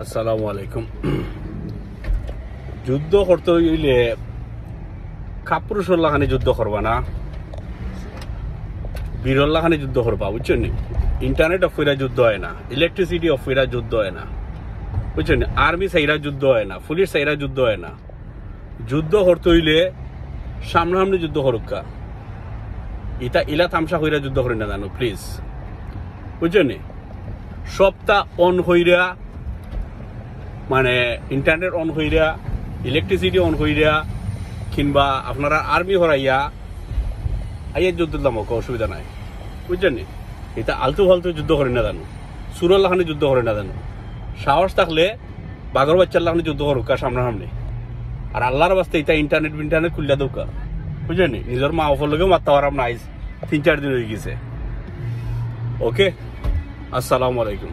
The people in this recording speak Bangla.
আসসালামু আলাইকুম। যুদ্ধ করতে হইলে কাপুরুষল্লা খানে যুদ্ধ করবা না, বীরল্লা খানে যুদ্ধ করবা, বুঝছেন নি? ইন্টারনেট অফ হইরা যুদ্ধ হয় না, ইলেকট্রিসিটি অফ হইরা যুদ্ধ হয় না, বুঝছেন নি? আর্মি সাইরা যুদ্ধ হয় না, পুলিশ সাইরা যুদ্ধ হয় না। যুদ্ধ করতে হইলে সামনাসামনি যুদ্ধ করুকা, ইলা তামসা হইরা যুদ্ধ করি না জানো, প্লিজ, বুঝছেন নি? সবটা অন হইরা, মানে ইন্টারনেট অন হইরা, ইলেকট্রিসিটি অন হইরা, কিংবা আপনারা আর্মি হরাইয়া আইয়া যুদ্ধ দাম অসুবিধা নাই, বুঝছেন নি? এটা আলতু ফালতু যুদ্ধ করি না জানো, সুরল্লাখানে যুদ্ধ করে না জানো। সাহস থাকলে বাগর বাচ্চাল্লাখানে যুদ্ধ করুকা সামনাসামনি। আর আল্লাহর বাস্তে এটা ইন্টারনেট খুললে দৌকা, বুঝছেন নি? নিজের মা অফর লগেও মারতে পারাম না, 3-4 দিন হয়ে গেছে। ওকে, আসসালামু আলাইকুম।